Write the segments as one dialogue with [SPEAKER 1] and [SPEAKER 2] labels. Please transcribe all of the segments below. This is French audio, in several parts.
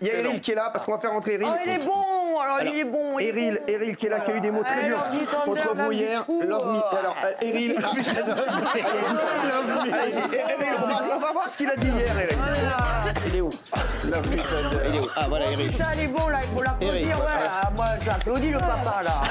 [SPEAKER 1] Il y a Eril qui est là parce qu'on va faire rentrer Eril.
[SPEAKER 2] Oh, il est bon. Alors, il est bon.
[SPEAKER 1] Eril qui est là, qui a eu des mots très durs contre vous hier. Alors, Eril. Allez-y, Eril, on va voir ce qu'il a dit hier, Eril. Il est où? Il est où? Ah, voilà, Eril.
[SPEAKER 2] Putain, il est bon, là, il faut l'applaudir. Moi, j'applaudis le papa, là.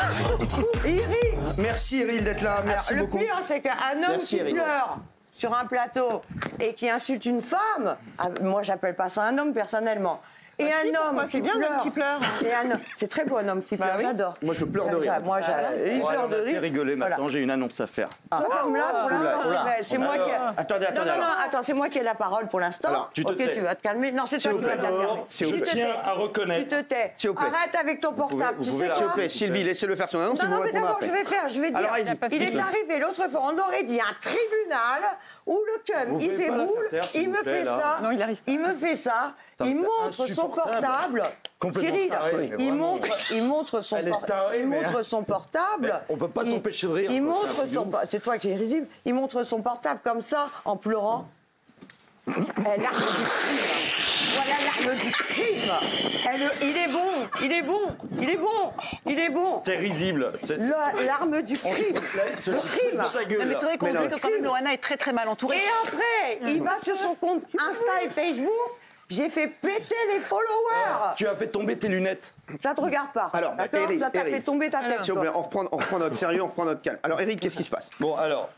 [SPEAKER 2] Il rit.
[SPEAKER 1] Merci, Eril, d'être là. Merci beaucoup.
[SPEAKER 2] Le pire, c'est qu'un homme qui pleure sur un plateau et qui insulte une femme, moi, j'appelle pas ça un homme, personnellement. Et un homme qui pleure. Et un homme, c'est très beau un homme qui pleure, j'adore.
[SPEAKER 1] Moi je pleure de rire.
[SPEAKER 2] Moi il pleure de rire.
[SPEAKER 3] C'est rigolé maintenant, j'ai une annonce à faire.
[SPEAKER 2] Cette femme-là, pour l'instant, c'est moi qui.
[SPEAKER 1] Attendez.
[SPEAKER 2] Attends, c'est moi qui ai la parole pour l'instant.
[SPEAKER 3] Alors, tu te tais.
[SPEAKER 2] Tu vas te calmer. Non, c'est toi qui vas te calmer.
[SPEAKER 3] Je tiens à reconnaître.
[SPEAKER 2] Tu te tais.
[SPEAKER 1] S'il vous plaît.
[SPEAKER 2] Arrête avec ton portable.
[SPEAKER 1] S'il vous plaît, Sylvie, laissez-le faire son annonce.
[SPEAKER 2] Non, mais d'abord, je vais dire.
[SPEAKER 1] Alors,
[SPEAKER 2] il est arrivé l'autre fois, on aurait dit un tribunal où le cum, il déboule, il me fait ça.
[SPEAKER 4] Non, il arrive pas.
[SPEAKER 2] Il me fait ça. Il montre son portable. Cyril, il montre son portable.
[SPEAKER 3] On peut pas s'empêcher de rire.
[SPEAKER 2] C'est toi qui es risible. Il montre son portable comme ça, en pleurant. L'arme du crime. Voilà l'arme du crime. Il est bon.
[SPEAKER 3] T'es risible.
[SPEAKER 2] L'arme du crime. Le crime.
[SPEAKER 4] Non, mais c'est vrai qu'on dit que quand même Loana est très très mal entourée.
[SPEAKER 2] Et après, il va sur son compte Insta et Facebook. J'ai fait péter les followers.
[SPEAKER 3] Tu as fait tomber tes lunettes.
[SPEAKER 2] Ça te regarde pas.
[SPEAKER 1] Alors,
[SPEAKER 2] d'accord, ça t'a fait tomber ta tête.
[SPEAKER 1] S'il vous plaît, on reprend notre sérieux, on reprend notre calme. Alors, Eric, qu'est-ce qui se passe?
[SPEAKER 3] Bon, alors,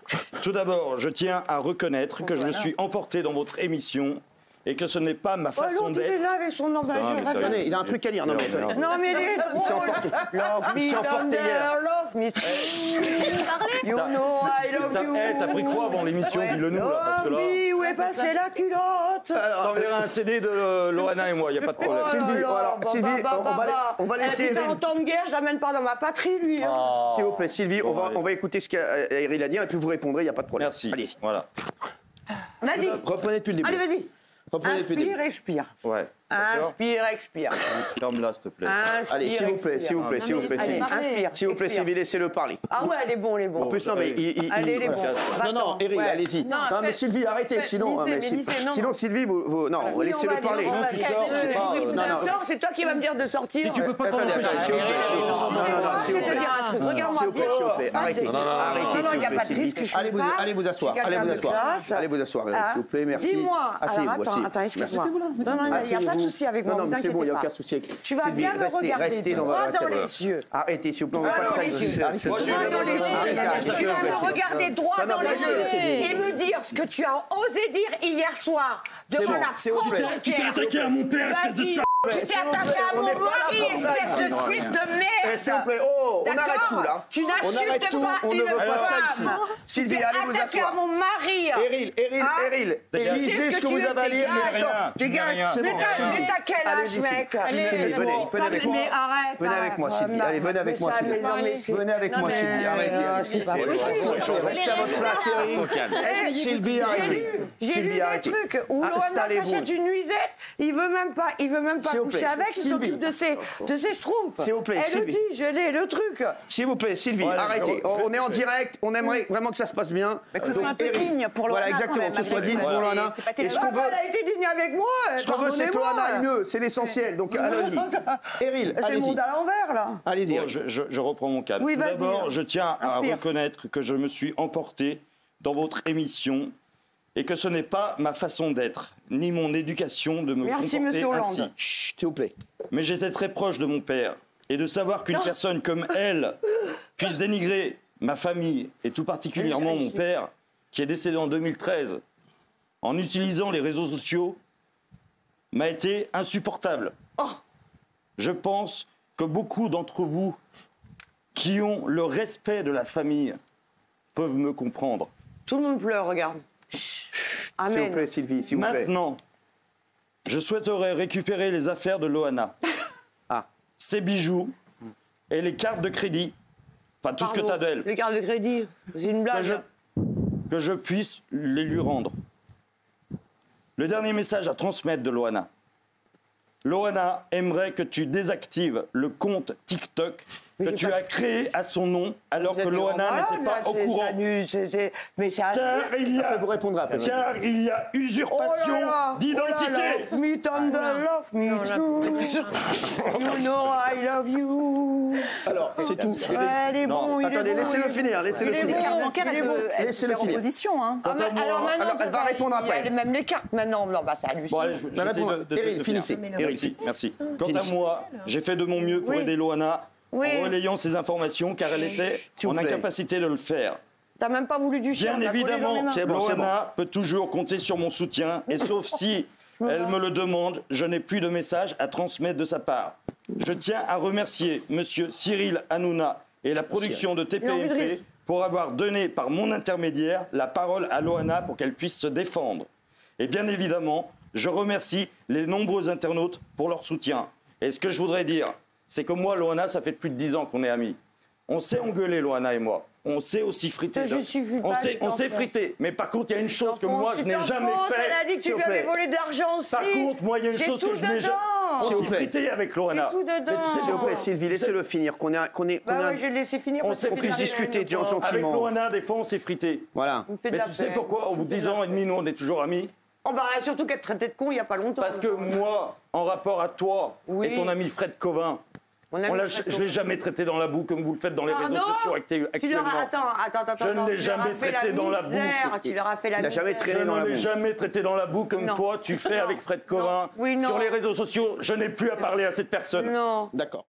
[SPEAKER 3] tout d'abord, je tiens à reconnaître que je me suis emporté dans votre émission et que ce n'est pas ma façon
[SPEAKER 2] d'être. Il est là avec son nom.
[SPEAKER 1] Attendez, il a un truc à dire. Non, mais
[SPEAKER 2] il
[SPEAKER 1] s'est emporté. Il s'est emporté hier.
[SPEAKER 2] Love me. You know I love you.
[SPEAKER 3] T'as pris quoi avant l'émission? Dis-le nous, là, parce que là...
[SPEAKER 2] Où est passée la culotte?
[SPEAKER 3] T'enverras un CD de Loana et moi, il n'y a pas de problème.
[SPEAKER 1] Sylvie, on va laisser Eril.
[SPEAKER 2] En temps de guerre, je l'amène pas dans ma patrie, lui.
[SPEAKER 1] S'il vous plaît, Sylvie, on va écouter ce qu'Eril a dit et puis vous répondrez, il n'y a pas de problème.
[SPEAKER 3] Merci.
[SPEAKER 1] Allez-y.
[SPEAKER 3] Voilà.
[SPEAKER 2] Vas-y.
[SPEAKER 1] Reprenez depuis le début.
[SPEAKER 2] Allez, vas-y. Inspire, expire.
[SPEAKER 3] Ouais.
[SPEAKER 2] Inspire, expire.
[SPEAKER 3] Ferme-la, s'il te plaît.
[SPEAKER 1] Allez, s'il vous plaît,
[SPEAKER 2] Inspire.
[SPEAKER 1] S'il vous plaît, Sylvie, laissez-le parler.
[SPEAKER 2] Ah ouais, elle est bon.
[SPEAKER 1] En plus, non, mais
[SPEAKER 2] Allez, il est bon.
[SPEAKER 1] Non, Eril, allez-y. Non, mais Sylvie, arrêtez, sinon, Sylvie, non, laissez-le parler.
[SPEAKER 2] Non, c'est toi qui vas me dire de sortir.
[SPEAKER 3] Si tu peux pas t'en empêcher.
[SPEAKER 1] Non, s'il vous plaît.
[SPEAKER 2] Regarde-moi bien.
[SPEAKER 1] S'il vous plaît, arrêtez, s'il vous plaît, Sylvie. Allez vous asseoir, s'il vous plaît, merci.
[SPEAKER 2] Dis-moi. Attends, excuse-moi. Non, il n'y a pas de souci avec moi.
[SPEAKER 1] Non, mais c'est bon, il n'y a aucun souci.
[SPEAKER 2] Tu vas bien me regarder droit dans les yeux.
[SPEAKER 1] Arrêtez, s'il vous plaît, on ne veut pas de ça ici.
[SPEAKER 2] Tu vas me regarder droit dans les yeux et me dire ce que tu as osé dire hier soir devant la France.
[SPEAKER 3] Tu t'es attaqué à mon père, espèce de
[SPEAKER 2] tu t'es attaqué à mon mari, espèce de fils de merde.
[SPEAKER 1] S'il vous plaît, on arrête tout là.
[SPEAKER 2] Tu n'insultes pas
[SPEAKER 1] on ne veut pas de ça ici. Sylvie, allez vous asseoir.
[SPEAKER 2] Tu t'es attaqué à mon mari.
[SPEAKER 1] Eril, lisez ce que vous avez à lire.
[SPEAKER 2] Dégage. Mais t'as quel âge, mec?
[SPEAKER 1] Sylvie, venez avec moi. Venez avec moi, Sylvie. Allez, venez avec moi, Sylvie. Venez avec moi, Sylvie. Arrêtez.
[SPEAKER 2] C'est pas possible.
[SPEAKER 1] Restez à votre place, Eril. Sylvie, arrêtez.
[SPEAKER 2] J'ai lu des trucs où Loana s'achète une nuisette. Il veut même pas coucher avec, il s'occupe de ses schtroumpfs.
[SPEAKER 1] S'il vous plaît,
[SPEAKER 2] elle le dit, je l'ai, le truc.
[SPEAKER 1] S'il vous plaît, Sylvie, arrêtez. On est en direct, on aimerait vraiment que ça se passe bien.
[SPEAKER 4] Mais que ce soit un peu digne pour Loana.
[SPEAKER 1] Voilà, exactement, que ce soit digne pour Loana.
[SPEAKER 2] Et ce qu'on veut, elle a été digne avec moi.
[SPEAKER 1] Ce qu'on veut, c'est que Loana aille mieux, c'est l'essentiel. Donc, allons-y. Eril, allez-y.
[SPEAKER 2] C'est le monde à l'envers, là.
[SPEAKER 1] Allez-y.
[SPEAKER 3] Je reprends mon calme.
[SPEAKER 2] Oui,
[SPEAKER 3] d'abord, je tiens à reconnaître que je me suis emporté dans votre émission et que ce n'est pas ma façon d'être, ni mon éducation de me comporter ainsi.
[SPEAKER 1] Chut, s'il vous plaît.
[SPEAKER 3] Mais j'étais très proche de mon père. Et de savoir qu'une personne comme elle puisse dénigrer ma famille, et tout particulièrement mon père, qui est décédé en 2013, en utilisant les réseaux sociaux, m'a été insupportable. Je pense que beaucoup d'entre vous qui ont le respect de la famille peuvent me comprendre.
[SPEAKER 2] Tout le monde pleure, regarde.
[SPEAKER 1] Amen. S'il vous plaît, Sylvie, s'il vous plaît.
[SPEAKER 3] Maintenant, je souhaiterais récupérer les affaires de Loana. Ses bijoux et les cartes de crédit. Enfin, tout ce que tu as d'elle.
[SPEAKER 2] Les cartes de crédit, c'est une blague.
[SPEAKER 3] Que je puisse les lui rendre. Le dernier message à transmettre de Loana. Loana aimerait que tu désactives le compte TikTok que tu as créé à son nom alors que Loana n'était pas au courant.
[SPEAKER 2] Mais c'est
[SPEAKER 3] Car
[SPEAKER 1] vous répondra après.
[SPEAKER 3] Car il y a usurpation d'identité.
[SPEAKER 2] Love me tender, love me true. You know I love you.
[SPEAKER 1] Alors, c'est tout.
[SPEAKER 2] Elle est bon, il est
[SPEAKER 1] Attendez,
[SPEAKER 2] bon,
[SPEAKER 1] laissez-le
[SPEAKER 2] il est
[SPEAKER 1] finir, laissez-le
[SPEAKER 2] il est
[SPEAKER 1] finir.
[SPEAKER 2] bon.
[SPEAKER 4] Carte bancaire, elle peut
[SPEAKER 1] Laissez-le
[SPEAKER 4] faire
[SPEAKER 1] finir.
[SPEAKER 4] opposition. Hein.
[SPEAKER 2] Ah, mais alors maintenant,
[SPEAKER 1] Alors, elle va répondre après.
[SPEAKER 2] Il y a même les cartes maintenant. Non, bah, c'est hallucinant.
[SPEAKER 3] Bon, allez,
[SPEAKER 1] Eric, finissez.
[SPEAKER 3] Merci, merci. Quant à moi, j'ai fait de mon mieux pour
[SPEAKER 2] Oui.
[SPEAKER 3] aider Loana
[SPEAKER 2] Oui.
[SPEAKER 3] en relayant ses informations car elle était
[SPEAKER 1] s'il vous
[SPEAKER 3] en
[SPEAKER 1] plaît.
[SPEAKER 3] incapacité de le faire.
[SPEAKER 2] T'as même pas voulu du chien.
[SPEAKER 3] Bien
[SPEAKER 2] t'as collé dans les
[SPEAKER 3] évidemment,
[SPEAKER 2] mains.
[SPEAKER 1] C'est bon, c'est
[SPEAKER 3] Loana peut toujours compter sur mon soutien et sauf si elle me le demande, je n'ai plus de message à transmettre de sa part. Je tiens à remercier monsieur Cyril Hanouna et la production de
[SPEAKER 2] Il a envie de rire.
[SPEAKER 3] TPMP pour avoir donné par mon intermédiaire la parole à Loana pour qu'elle puisse se défendre. Et bien évidemment, je remercie les nombreux internautes pour leur soutien. Et ce que je voudrais dire, c'est que moi, Loana, ça fait plus de 10 ans qu'on est amis. On s'est engueulé, Loana et moi. On s'est aussi frité.
[SPEAKER 2] Ça justifie pas,
[SPEAKER 3] On s'est
[SPEAKER 2] les
[SPEAKER 3] frité. Mais par contre, il y a une chose que moi, je n'ai jamais fait.
[SPEAKER 2] Elle a dit que tu
[SPEAKER 1] S'il
[SPEAKER 2] lui
[SPEAKER 1] vous
[SPEAKER 2] avais
[SPEAKER 1] plaît.
[SPEAKER 2] volé de l'argent aussi.
[SPEAKER 3] Par contre, moi, il y a une
[SPEAKER 2] J'ai
[SPEAKER 3] chose
[SPEAKER 2] tout
[SPEAKER 3] que je n'ai jamais.
[SPEAKER 2] dedans.
[SPEAKER 3] On
[SPEAKER 1] S'il vous
[SPEAKER 3] s'est
[SPEAKER 1] plaît.
[SPEAKER 3] frité avec Loana.
[SPEAKER 2] J'ai tout dedans.
[SPEAKER 3] Mais tu sais
[SPEAKER 1] S'il vous plaît,
[SPEAKER 3] pourquoi
[SPEAKER 1] Sylvie, laissez-le finir. Qu'on
[SPEAKER 2] Bah ouais, je vais le laisser finir.
[SPEAKER 3] On
[SPEAKER 2] parce
[SPEAKER 3] s'est
[SPEAKER 2] que
[SPEAKER 3] pris
[SPEAKER 2] c'est la
[SPEAKER 1] discuter
[SPEAKER 2] reine,
[SPEAKER 1] du
[SPEAKER 2] quoi.
[SPEAKER 1] sentiment.
[SPEAKER 3] Avec Loana, des fois, on s'est frité.
[SPEAKER 1] Voilà.
[SPEAKER 2] Il me fait de
[SPEAKER 3] Mais
[SPEAKER 2] la
[SPEAKER 3] tu sais
[SPEAKER 2] peine.
[SPEAKER 3] pourquoi Au bout de 10 ans et demi, nous, on est toujours amis.
[SPEAKER 2] Oh bah surtout qu'elle te traitait de con il y a pas longtemps.
[SPEAKER 3] Parce que moi, en rapport à toi
[SPEAKER 2] Oui.
[SPEAKER 3] et ton ami Fred Covin,
[SPEAKER 2] Mon ami
[SPEAKER 3] je
[SPEAKER 2] Fred
[SPEAKER 3] ne l'ai jamais traité dans la boue comme vous le faites dans les
[SPEAKER 2] Ah
[SPEAKER 3] réseaux
[SPEAKER 2] non
[SPEAKER 3] sociaux
[SPEAKER 2] Tu leur
[SPEAKER 3] actuellement.
[SPEAKER 2] as... Attends.
[SPEAKER 3] Je ne l'ai
[SPEAKER 2] tu leur as
[SPEAKER 3] jamais
[SPEAKER 2] fait
[SPEAKER 3] traité
[SPEAKER 2] la
[SPEAKER 3] dans la
[SPEAKER 2] misère,
[SPEAKER 3] boue.
[SPEAKER 2] Tu leur as fait la
[SPEAKER 1] Il a
[SPEAKER 2] misère.
[SPEAKER 1] jamais traîné
[SPEAKER 3] Je
[SPEAKER 1] dans
[SPEAKER 3] ne
[SPEAKER 1] la
[SPEAKER 3] l'ai
[SPEAKER 1] boue.
[SPEAKER 3] jamais traité dans la boue comme
[SPEAKER 2] Non.
[SPEAKER 3] toi tu fais
[SPEAKER 2] Non.
[SPEAKER 3] avec Fred Covin.
[SPEAKER 2] Oui, non.
[SPEAKER 3] Sur les réseaux sociaux, je n'ai plus à parler à cette personne.
[SPEAKER 2] Non.
[SPEAKER 1] D'accord.